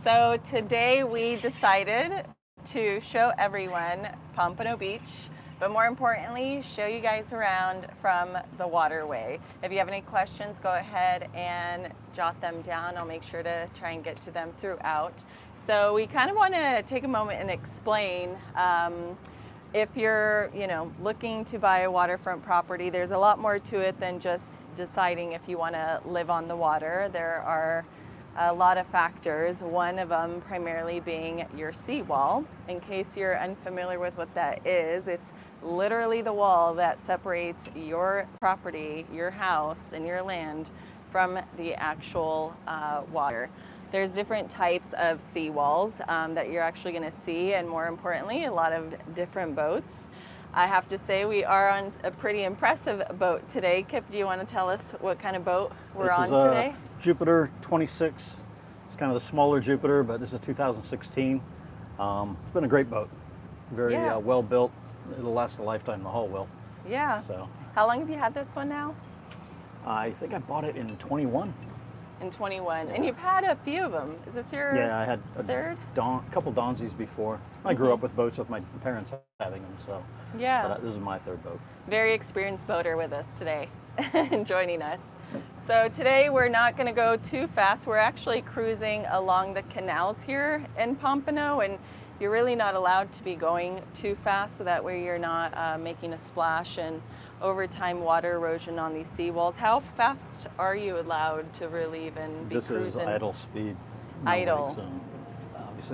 So today we decided to show everyone Pompano Beach, but more importantly, show you guys around from the waterway. If you have any questions, go ahead and jot them down. I'll make sure to try and get to them throughout. So we kind of want to take a moment and explain if you're, looking to buy a waterfront property, there's a lot more to it than just deciding if you want to live on the water. There are a lot of factors, one of them primarily being your seawall. In case you're unfamiliar with what that is, it's literally the wall that separates your property, your house, and your land from the actual water. There's different types of seawalls that you're actually going to see, and more importantly, a lot of different boats. I have to say we are on a pretty impressive boat today. Kip, do you want to tell us what kind of boat we're on today? Jupiter 26. It's kind of the smaller Jupiter, but this is a 2016. It's been a great boat. Very well built. It'll last a lifetime, the hull will. Yeah. So, how long have you had this one now? I think I bought it in 21. In 21. Yeah. And you've had a few of them. Is this your I had third? A couple Donzies before. I grew up with boats with my parents having them, so but this is my third boat. Very experienced boater with us today and joining us. So today we're not going to go too fast. We're actually cruising along the canals here in Pompano, and you're really not allowed to be going too fast, so that way you're not making a splash and over time water erosion on these seawalls. How fast are you allowed to really even be cruising? This is idle speed. No idle.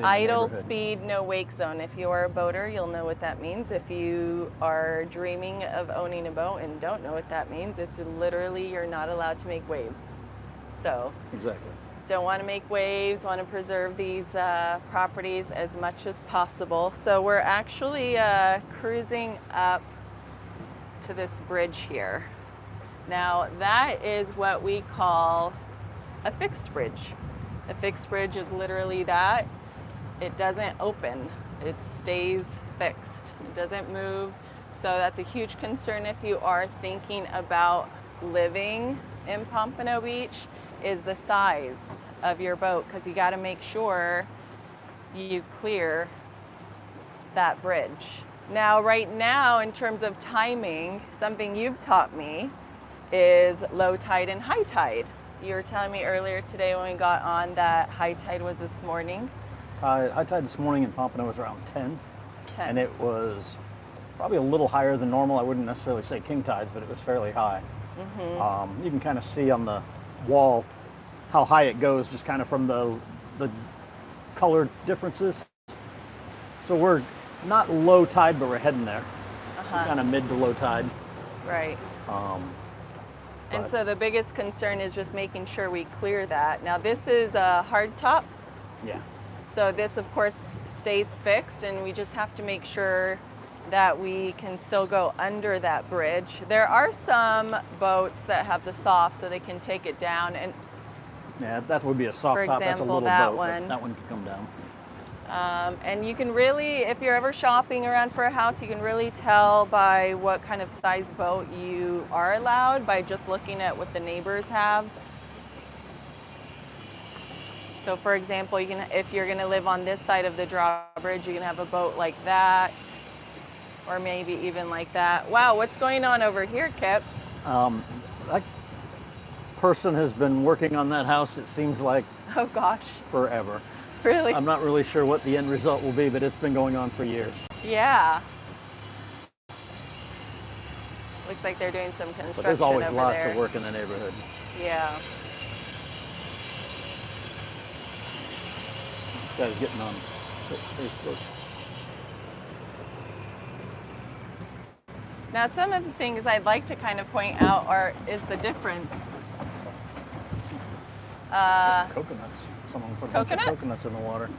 Idle speed, no wake zone. If you're a boater, you'll know what that means. If you are dreaming of owning a boat and don't know what that means, it's literally you're not allowed to make waves. So exactly. Don't want to make waves, want to preserve these properties as much as possible. So we're actually cruising up to this bridge here. Now that is what we call a fixed bridge. A fixed bridge is literally that. It doesn't open, it stays fixed, it doesn't move. So that's a huge concern if you are thinking about living in Pompano Beach, is the size of your boat, because you got to make sure you clear that bridge. Now, right now, in terms of timing, something you've taught me is low tide and high tide. You were telling me earlier today when we got on that high tide was this morning. High tide this morning in Pompano was around 10. And it was probably a little higher than normal. I wouldn't necessarily say king tides, but it was fairly high. Mm-hmm. You can kind of see on the wall how high it goes, just kind of from the color differences. So we're not low tide, but we're heading there. We're kind of mid to low tide. Right. And so the biggest concern is just making sure we clear that. Now this is a hard top. Yeah. So this of course stays fixed, and we just have to make sure that we can still go under that bridge. There are some boats that have the soft, so they can take it down. And yeah, that would be a soft top. That's a little boat. That one can come down. And you can really, if you're ever shopping around for a house, you can really tell by what kind of size boat you are allowed by just looking at what the neighbors have. So for example, if you're going to live on this side of the drawbridge, you can have a boat like that, or maybe even like that. Wow, what's going on over here, Kip? That person has been working on that house, it seems like, oh gosh, forever. Really? I'm not really sure what the end result will be, but it's been going on for years. Yeah. Looks like they're doing some construction. But there's always over lots there. of work in the neighborhood. Yeah. This guy's getting on Facebook. Now, some of the things I'd like to kind of point out is the difference. Coconuts. Someone put a bunch of coconuts in the water.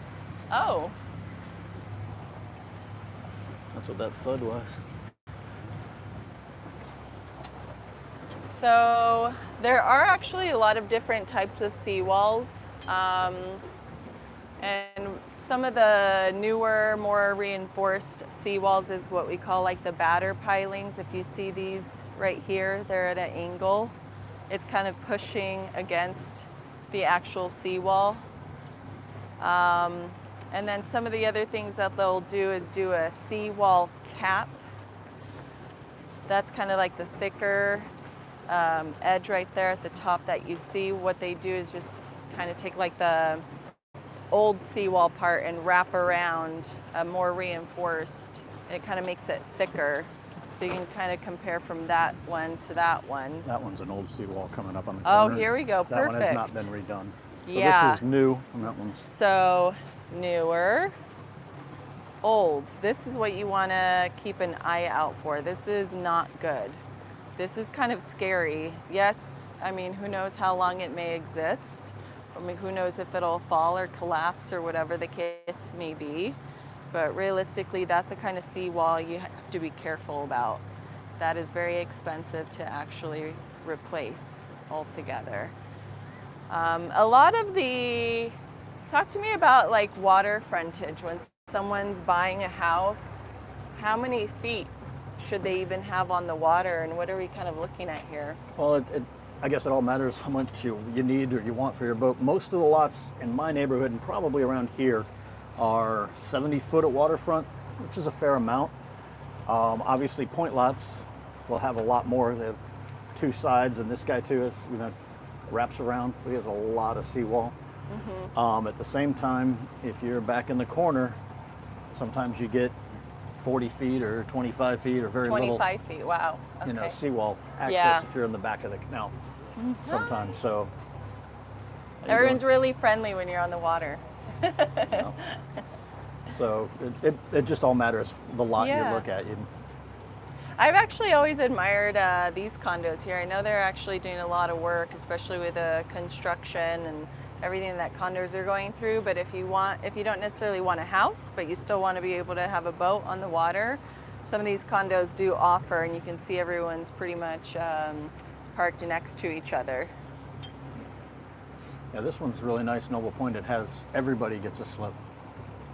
Oh. That's what that thud was. So there are actually a lot of different types of seawalls. And some of the newer, more reinforced seawalls is what we call like the batter pilings. If you see these right here, they're at an angle. It's kind of pushing against the actual seawall. And then some of the other things that they'll do is do a seawall cap. That's kind of like the thicker edge right there at the top that you see. What they do is just kind of take like the old seawall part and wrap around a more reinforced, and it kind of makes it thicker. So you can kind of compare from that one to that one. That one's an old seawall coming up on the corner. Oh, here we go. Perfect. That one has not been redone. So yeah. This is new, and that one's... So newer, old. This is what you want to keep an eye out for. This is not good. This is kind of scary. Yes, I mean, who knows how long it may exist. I mean, who knows if it'll fall or collapse or whatever the case may be. But realistically, that's the kind of seawall you have to be careful about. That is very expensive to actually replace altogether. A lot of the, talk to me about like water frontage. When someone's buying a house, how many feet should they even have on the water, and what are we kind of looking at here? Well, I guess it all matters how much you need or you want for your boat. Most of the lots in my neighborhood and probably around here are 70 foot at waterfront, which is a fair amount. Obviously, point lots will have a lot more. They have two sides, and this guy too is, wraps around, so he has a lot of seawall. Mm-hmm. At the same time, if you're back in the corner, sometimes you get 40 feet or 25 feet or very 25 little, feet, wow. Okay. seawall access Yeah. if you're in the back of the canal sometimes. So everyone's really friendly when you're on the water. So it just all matters the lot Yeah. you look at. I've actually always admired these condos here. I know they're actually doing a lot of work, especially with the construction and everything that condos are going through. But if you don't necessarily want a house, but you still want to be able to have a boat on the water, some of these condos do offer, and you can see everyone's pretty much parked next to each other. Yeah, this one's really nice, Noble Point. It has, everybody gets a slip.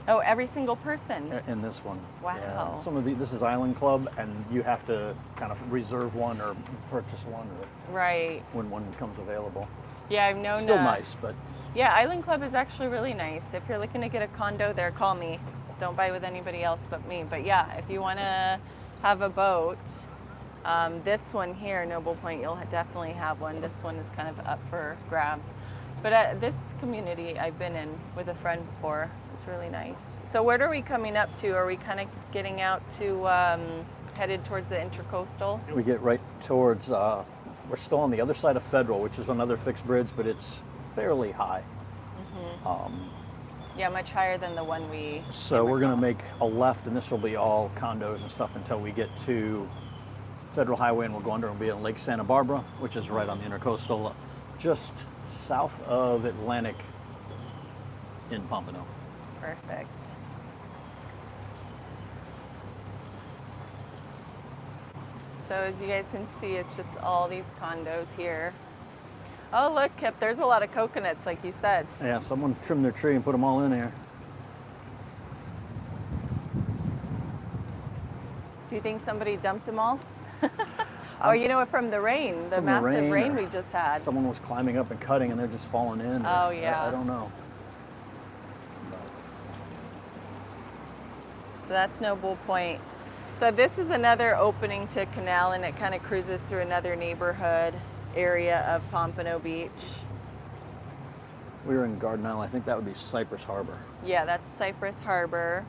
Oh, every single person? In this one. Wow. Yeah. This is Island Club, and you have to kind of reserve one or purchase one right. when one becomes available. Yeah, I've known. Still nice, but... Yeah, Island Club is actually really nice. If you're looking to get a condo there, call me. Don't buy with anybody else but me. But yeah, if you want to have a boat, this one here, Noble Point, you'll definitely have one. This one is kind of up for grabs. But this community I've been in with a friend before. It's really nice. So where are we coming up to? Are we kind of getting out to, headed towards the Intercoastal? We get right towards, we're still on the other side of Federal, which is another fixed bridge, but it's fairly high. Mm-hmm. Yeah, much higher than the one we... So we're going to make a left, and this will be all condos and stuff until we get to Federal Highway, and we'll go under and be in Lake Santa Barbara, which is right on the Intercoastal, just south of Atlantic in Pompano. Perfect. So as you guys can see, it's just all these condos here. Oh, look, Kip, there's a lot of coconuts, like you said. Yeah, someone trimmed their tree and put them all in here. Do you think somebody dumped them all? Or, from the rain, the massive rain we just had. Someone was climbing up and cutting, and they're just falling in. Oh, yeah. I don't know. So that's Noble Point. So this is another opening to canal, and it kind of cruises through another neighborhood area of Pompano Beach. We were in Garden Isle. I think that would be Cypress Harbor. Yeah, that's Cypress Harbor.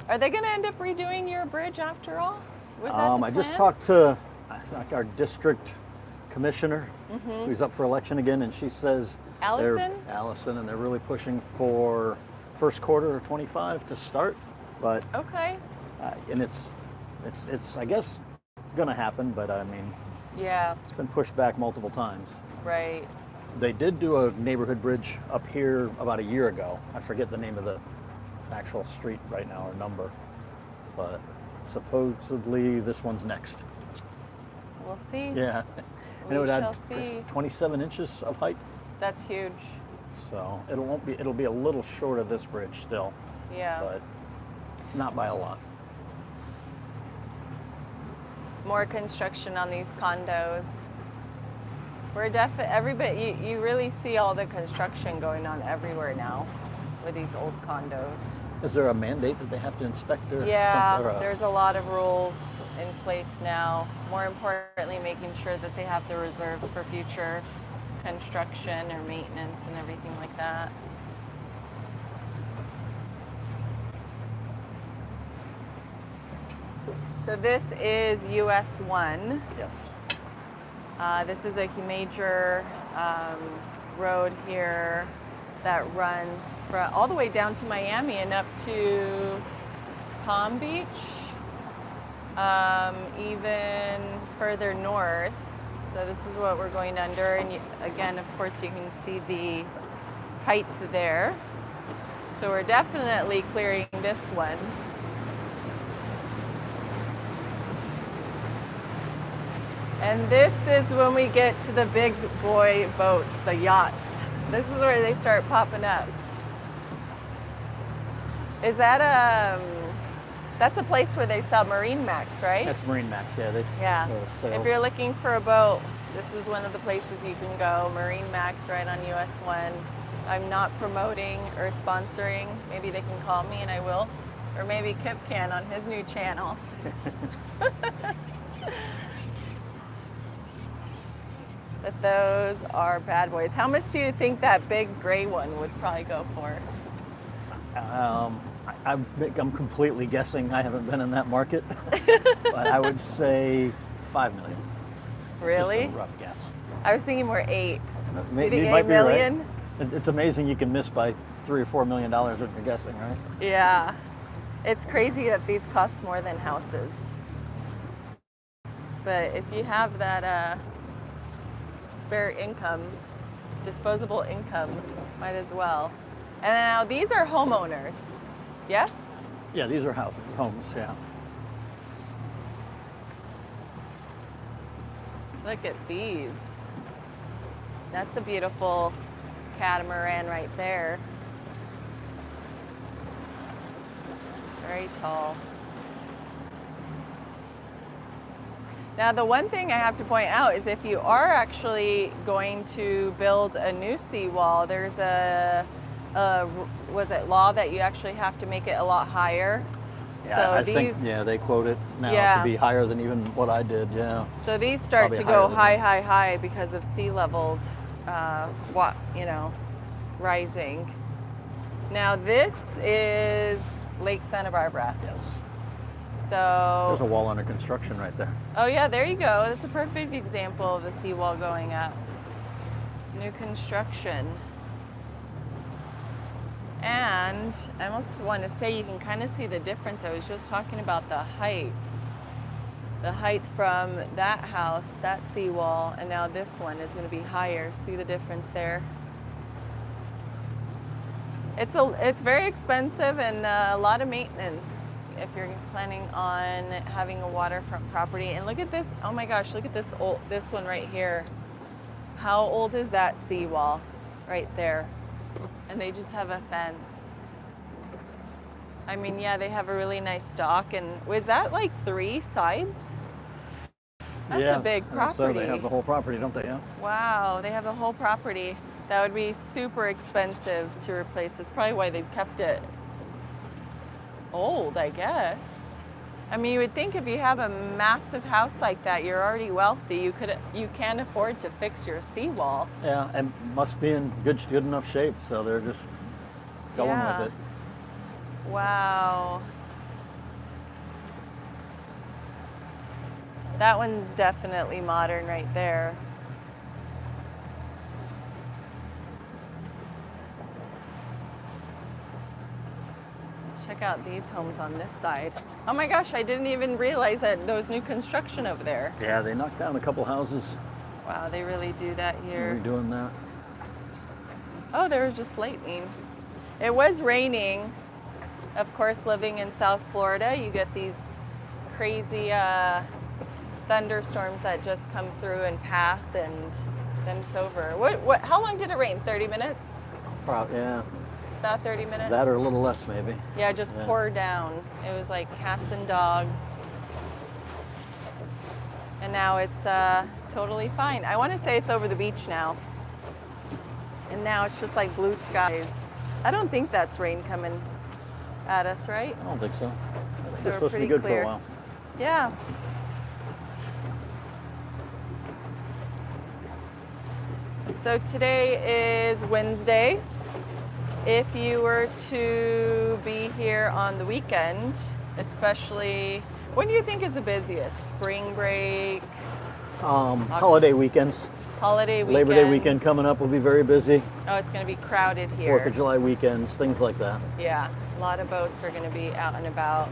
Are they going to end up redoing your bridge after all? Was that the I plan? just talked to, I think, our district commissioner, who's up for election again, and she says Allison, and they're really pushing for first quarter of 25 to start. But okay, and it's I guess going to happen, but I mean, yeah, it's been pushed back multiple times. Right. They did do a neighborhood bridge up here about a year ago. I forget the name of the actual street right now or number, but supposedly this one's next. We'll see. Yeah. We and it shall would see. add 27 inches of height. That's huge. So it'll be a little short of this bridge still. Yeah. But not by a lot. More construction on these condos. We're everybody, you really see all the construction going on everywhere now with these old condos. Is there a mandate that they have to inspect or Yeah, something? there's a lot of rules in place now. More importantly, making sure that they have the reserves for future construction or maintenance and everything like that. So this is US 1. Yes. This is a major road here that runs all the way down to Miami and up to Palm Beach, even further north. So this is what we're going under, and again, of course, you can see the height there. So we're definitely clearing this one. And this is when we get to the big boy boats, the yachts. This is where they start popping up. Is that that's a place where they sell Marine Max, right? That's Marine Max, yeah. Yeah. If you're looking for a boat, this is one of the places you can go. Marine Max right on US 1. I'm not promoting or sponsoring. Maybe they can call me and I will. Or maybe Kip can on his new channel. But those are bad boys. How much do you think that big gray one would probably go for? I'm completely guessing. I haven't been in that market. But I would say $5 million. Really? Just a rough guess. I was thinking more 8. Maybe you might be million? Right. It's amazing you can miss by $3 or $4 million when you're guessing, right? Yeah. It's crazy that these cost more than houses. But if you have that spare income, disposable income, might as well. And now these are homeowners, yes? Yeah, these are houses, homes, yeah. Look at these. That's a beautiful catamaran right there. Very tall. Now, the one thing I have to point out is if you are actually going to build a new seawall, there's was it law that you actually have to make it a lot higher? Yeah, so I think they quote it now to be higher than even what I did, yeah. So these start Probably to go higher high because of sea levels, rising. Now this is Lake Santa Barbara. Yes. So there's a wall under construction right there. Oh yeah, there you go. That's a perfect example of the seawall going up. New construction. And I almost want to say you can kind of see the difference. I was just talking about the height. The height from that house, that seawall, and now this one is going to be higher. See the difference there? It's very expensive and a lot of maintenance if you're planning on having a waterfront property. And look at this, oh my gosh, look at this one right here. How old is that seawall right there? And they just have a fence. I mean, yeah, they have a really nice dock. And was that like 3 sides? That's a big property. So they have the whole property, don't they? Yeah. Wow, they have the whole property. That would be super expensive to replace. That's probably why they've kept it old, I guess. I mean, you would think if you have a massive house like that, you're already wealthy. You can afford to fix your seawall. Yeah, and must be in good enough shape, so they're just going with it. Wow. That one's definitely modern right there. Check out these homes on this side. Oh my gosh, I didn't even realize that there was new construction over there. Yeah, they knocked down a couple houses. Wow, they really do that here. Redoing that. Oh, there was just lightning. It was raining. Of course, living in South Florida, you get these crazy thunderstorms that just come through and pass, and then it's over. How long did it rain? 30 minutes? Probably, yeah. About 30 minutes? That or a little less, maybe. Yeah, just poured down. It was like cats and dogs. And now it's totally fine. I want to say it's over the beach now. And now it's just like blue skies. I don't think that's rain coming at us, right? I don't think so. I think So it's supposed to be pretty good for clear. a while. Yeah. So today is Wednesday. If you were to be here on the weekend, especially, when do you think is the busiest? Spring break? Holiday weekends. Holiday weekends? Labor Day weekend coming up will be very busy. Oh, it's going to be crowded here. 4th of July weekends, things like that. Yeah, a lot of boats are going to be out and about.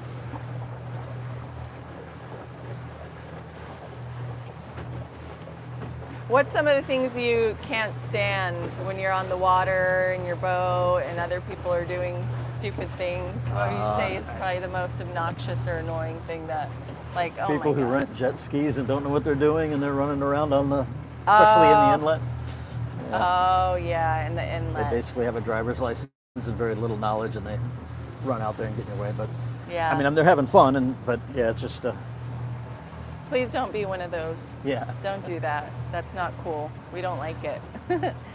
What's some of the things you can't stand when you're on the water in your boat and other people are doing stupid things? What would you say is probably the most obnoxious or annoying thing that, like, oh People my who God. rent jet skis and don't know what they're doing and they're running around on the, especially in the inlet. Oh, yeah, in the They inlet. basically have a driver's license and very little knowledge, and they run out there and get in your way. But Yeah. I mean, they're having fun, but yeah, it's just Please don't be one of those. yeah. Don't do that. That's not cool. We don't like it.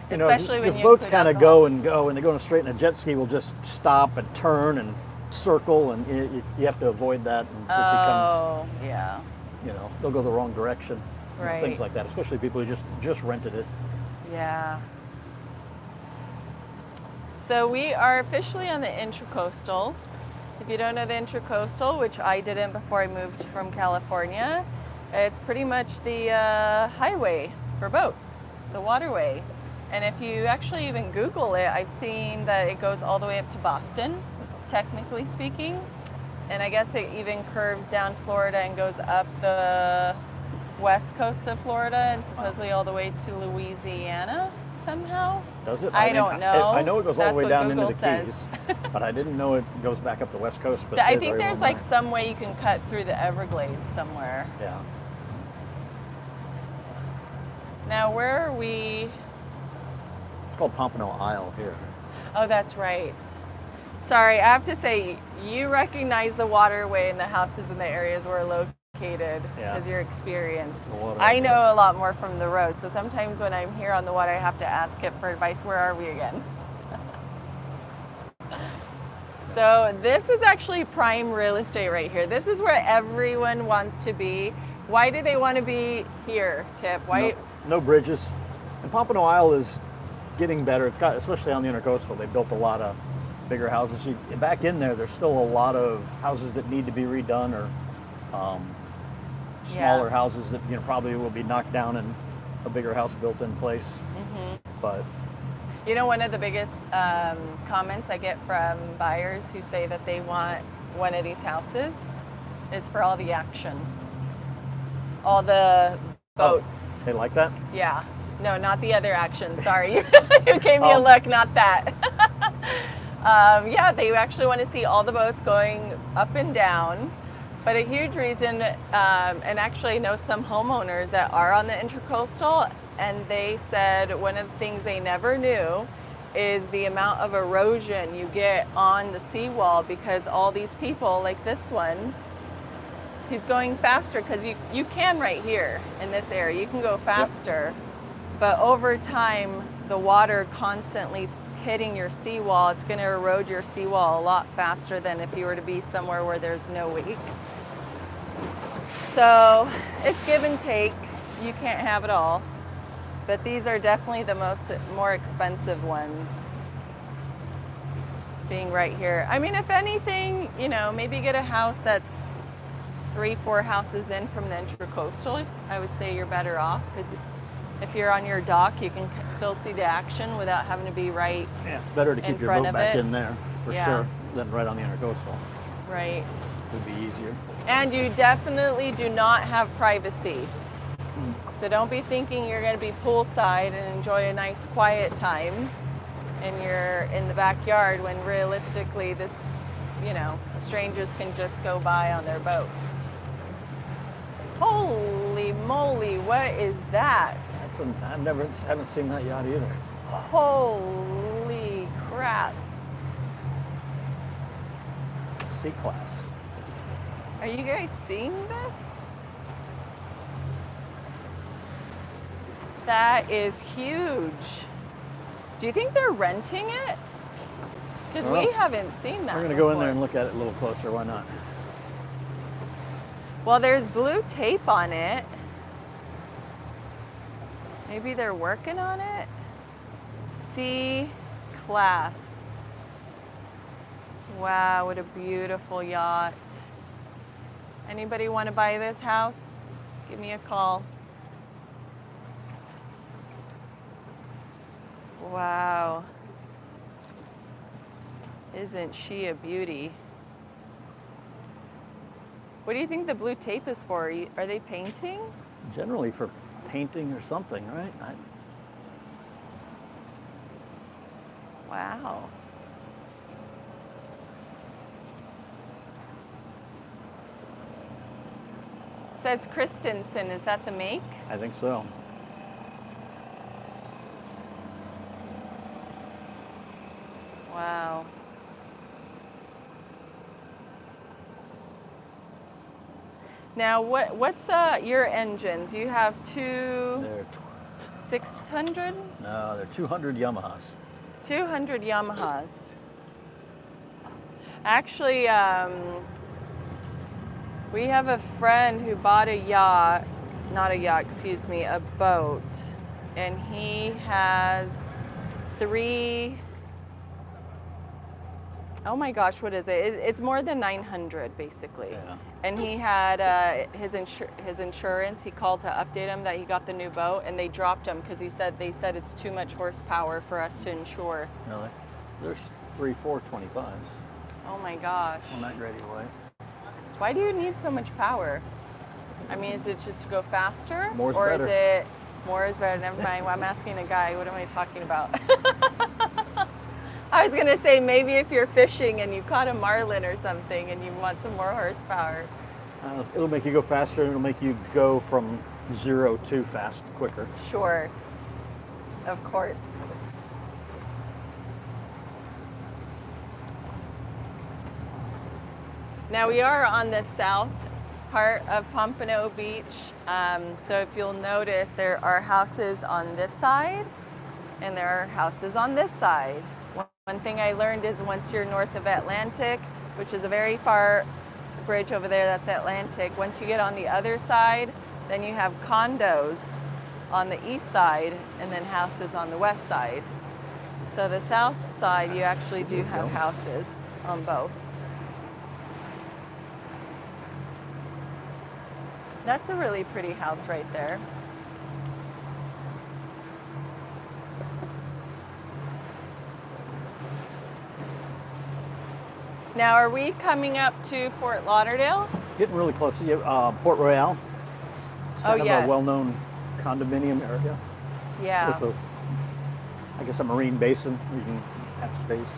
You know, Especially when because you boats put kind of alcohol. go and go, and they're going straight, and a jet ski will just stop and turn and circle, and you have to avoid that. And it becomes, Oh, yeah. you know, they'll go the wrong direction. You know, Right. things like that, especially people who just rented it. Yeah. So we are officially on the Intracoastal. If you don't know the Intracoastal, which I didn't before I moved from California, it's pretty much the highway for boats, the waterway. And if you actually even Google it, I've seen that it goes all the way up to Boston, technically speaking. And I guess it even curves down Florida and goes up the west coast of Florida and supposedly all the way to Louisiana somehow. Does it? I mean, don't know. I know it goes all That's the way what down Google into the says. Keys, but I didn't know it goes back up the west coast. But I they think very there's well like might. some way you can cut through the Everglades somewhere. Yeah. Now, where are we? It's called Pompano Isle here. Oh, that's right. Sorry, I have to say, you recognize the waterway and the houses in the areas we're located Yeah. as your experience. The water I right know a lot more from the road, so sometimes when I'm here on the water, I have to ask Kip for advice. Where are we again? So this is actually prime real estate right here. This is where everyone wants to be. Why do they want to be here, Kip? Why? No bridges. And Pompano Isle is getting better. It's got, especially on the Intercoastal, they built a lot of bigger houses. Back in there's still a lot of houses that need to be redone, or smaller Yeah. houses that probably will be knocked down and a bigger house built in place. But You know, one of the biggest comments I get from buyers who say that they want one of these houses is for all the action, all the boats. they like that. Yeah. No, not the other action. Sorry. You gave me a Oh. look, not that. Yeah, they actually want to see all the boats going up and down. But a huge reason, and actually I know some homeowners that are on the Intracoastal, and they said one of the things they never knew is the amount of erosion you get on the seawall, because all these people, like this one, he's going faster because you can right here in this area, you can go faster. But over time, the water constantly hitting your seawall, it's going to erode your seawall a lot faster than if you were to be somewhere where there's no wake. So it's give and take. You can't have it all. But these are definitely the more expensive ones, being right here. I mean, if anything, maybe get a house that's 3-4 houses in from the Intracoastal. I would say you're better off, because if you're on your dock, you can still see the action without having to be right. Yeah, it's better to keep in your front boat of back it. in there for Yeah. sure than right on the Intercoastal. Right. Would be easier. And you definitely do not have privacy. So don't be thinking you're going to be poolside and enjoy a nice quiet time and you're in the backyard, when realistically this, strangers can just go by on their boat. Holy moly, what is that? I haven't seen that yacht either. Holy crap. C-Class. Are you guys seeing this? That is huge. Do you think they're renting it? Because we haven't seen that. We're going to go in there and look at it a little closer. Why not? Well, there's blue tape on it. Maybe they're working on it. C class. Wow, what a beautiful yacht. Anybody want to buy this house? Give me a call. Wow. Isn't she a beauty? What do you think the blue tape is for? Are they painting? Generally for painting or something, right? Wow. Says Christensen, is that the make? I think so. Wow. Now, what's your engines? You have two They're 600? No, they're 200 Yamahas. 200 Yamahas. Actually, we have a friend who bought a yacht, not a yacht, excuse me, a boat, and he has 3, oh my gosh, what is it? It's more than 900 basically. Yeah. And he had his insurance, he called to update him that he got the new boat, and they dropped him because they said it's too much horsepower for us to insure. Really? There's 3 425s Oh my gosh. on that Grady Way. Why do you need so much power? I mean, is it just to go faster? More's or better. Is it more is better? Never mind. Well, I'm asking a guy. What am I talking about? I was going to say maybe if you're fishing and you caught a marlin or something and you want some more horsepower. It'll make you go faster, and it'll make you go from 0 to fast quicker. Sure. Of course. Now we are on the south part of Pompano Beach. So if you'll notice, there are houses on this side and there are houses on this side. One thing I learned is once you're north of Atlantic, which is a very far bridge over there, that's Atlantic. Once you get on the other side, then you have condos on the east side and then houses on the west side. So the south side, you actually do have houses on both. That's a really pretty house right there. Now, are we coming up to Fort Lauderdale? Getting really close. Port Royale. It's kind of yes. a well-known condominium area. Yeah. With I guess a marine basin where you can have space.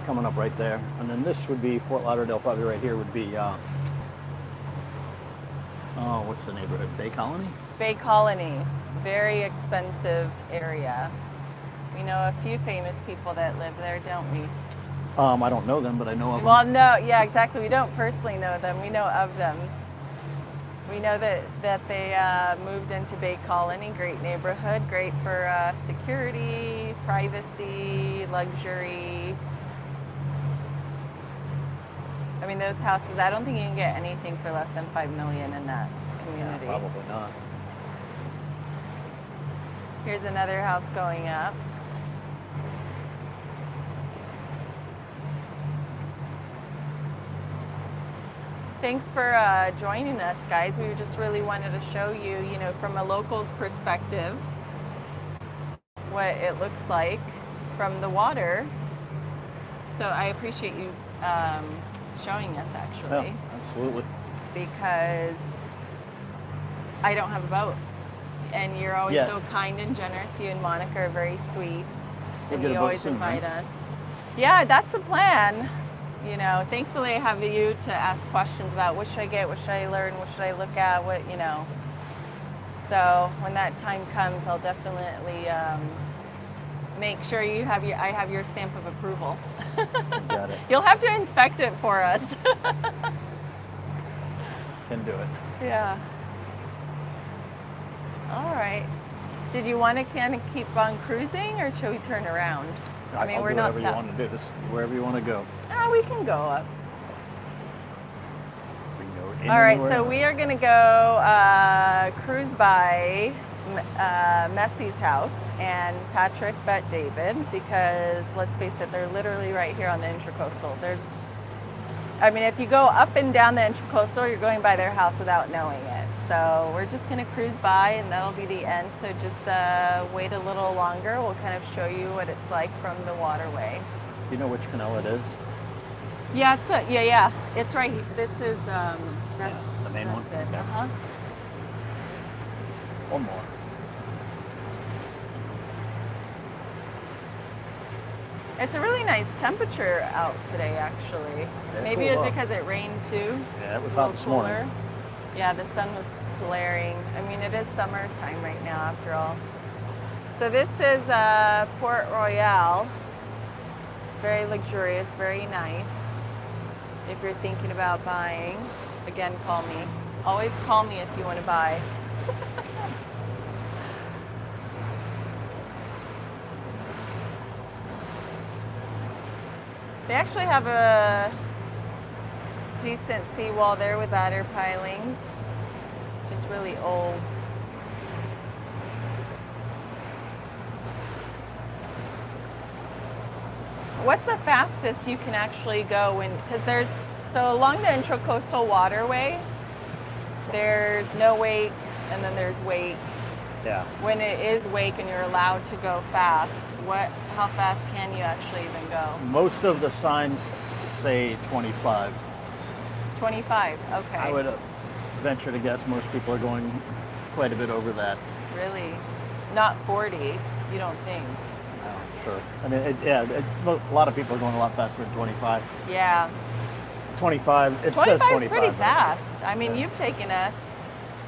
Coming up right there. And then this would be Fort Lauderdale, probably right here would be, what's the neighborhood? Bay Colony? Bay Colony. Very expensive area. We know a few famous people that live there, don't we? I don't know them, but I know of them. Well, no, yeah, exactly. We don't personally know them. We know of them. We know that they moved into Bay Colony, great neighborhood, great for security, privacy, luxury. I mean, those houses, I don't think you can get anything for less than $5 million in that community. Yeah, probably not. Here's another house going up. Thanks for joining us, guys. We just really wanted to show you, from a local's perspective, what it looks like from the water. So I appreciate you showing us, actually. Yeah, absolutely. Because I don't have a boat. And you're always so kind and generous. You and Monica are very sweet. And you always invite us. Yeah, that's the plan. Thankfully I have you to ask questions about what should I get, what should I learn, what should I look at, So when that time comes, I'll definitely make sure I have your stamp of approval. Got it. You'll have to inspect it for us. Can do it. Yeah. All right. Did you want to kind of keep on cruising, or should we turn around? I mean, I'll we're do not whatever you want to do. This wherever you want to go. We can go up. We can go in All right, anywhere. so we are going to go cruise by Messy's house and Patrick, Bet David, because let's face it, they're literally right here on the Intracoastal. If you go up and down the Intracoastal, you're going by their house without knowing it. So we're just going to cruise by, and that'll be the end. So just wait a little longer. We'll kind of show you what it's like from the waterway. Do you know which canal it is? Yeah, it's right here. This is that's the main one. It. Okay. Uh-huh. One more. It's a really nice temperature out today, actually. Yeah, Maybe cooled it's off. because it rained too. Yeah, it was It's a hot little this morning. cooler. Yeah, the sun was glaring. I mean, it is summertime right now, after all. So this is Port Royal. It's very luxurious, very nice. If you're thinking about buying, again, call me. Always call me if you want to buy. They actually have a decent seawall there with batter pilings. Just really old. What's the fastest you can actually go when, because so along the Intracoastal Waterway, there's no wake and then there's wake. Yeah. When it is wake and you're allowed to go fast, how fast can you actually even go? Most of the signs say 25. 25, okay. I would venture to guess most people are going quite a bit over that. Really? Not 40, you don't think? Sure. I mean, a lot of people are going a lot faster than 25. Yeah. 25, it 25 says 25. is pretty fast. I mean, you've taken us,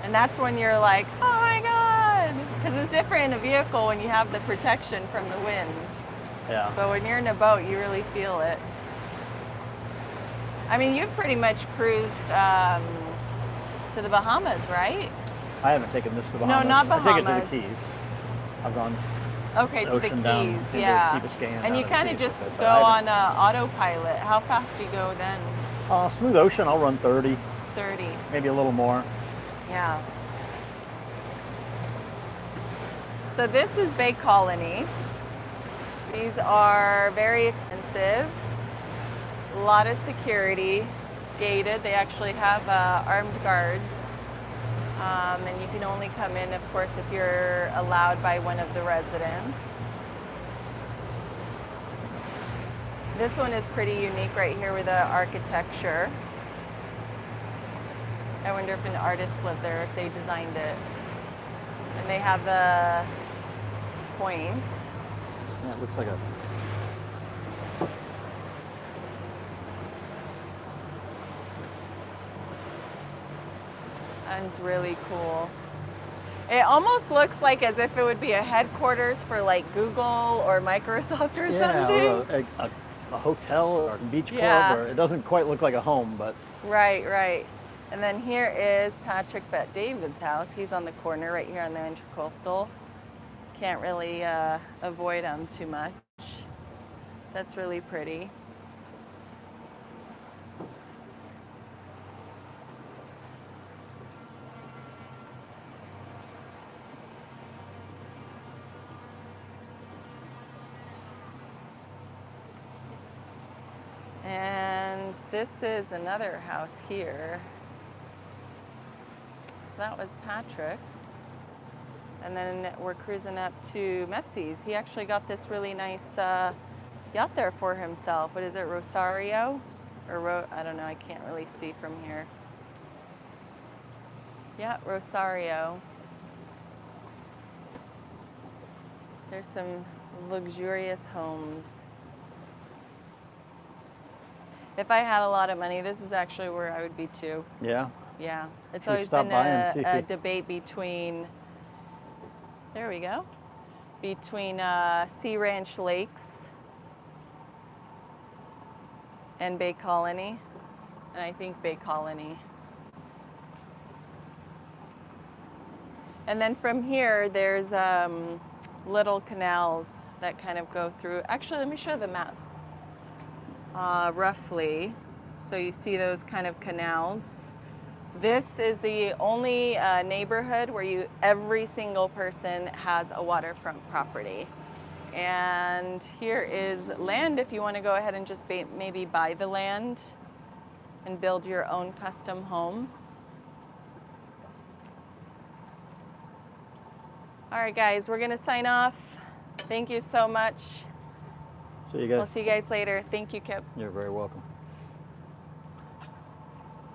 and that's when you're like, oh my God. Because it's different in a vehicle when you have the protection from the wind. Yeah. But when you're in a boat, you really feel it. I mean, you've pretty much cruised to the Bahamas, right? I haven't taken this to the Bahamas. No, not I take it to Bahamas. the Keys. I've gone Okay, to the ocean Keys, down into yeah. Key Biscayne, And down you to the kind of Keys just with it, go but I on haven't- autopilot. How fast do you go then? Smooth ocean, I'll run 30, 30. maybe a little more. Yeah. So this is Bay Colony. These are very expensive. A lot of security, gated. They actually have armed guards. And you can only come in, of course, if you're allowed by one of the residents. This one is pretty unique right here with the architecture. I wonder if an artist lived there, if they designed it. And they have the point. Yeah, it looks like a... And it's really cool. It almost looks like as if it would be a headquarters for like Google or Microsoft or something. Or a hotel or a beach club, Yeah. or it doesn't quite look like a home, but Right, right. And then here is Patrick Bet David's house. He's on the corner right here on the Intracoastal. Can't really avoid him too much. That's really pretty. And this is another house here. So that was Patrick's. And then we're cruising up to Messy's. He actually got this really nice yacht there for himself. What is it, Rosario? Or I don't know, I can't really see from here. Yeah, Rosario. There's some luxurious homes. If I had a lot of money, this is actually where I would be too. yeah. Yeah, it's Should we always stop been by and see if a you- debate between, there we go, between Sea Ranch Lakes and Bay Colony. And I think Bay Colony. And then from here, there's little canals that kind of go through. Actually, let me show the map roughly. So you see those kind of canals. This is the only neighborhood where every single person has a waterfront property. And here is land if you want to go ahead and just maybe buy the land and build your own custom home. All right, guys, we're going to sign off. Thank you so much. See you guys. We'll see you guys later. Thank you, Kip. You're very welcome.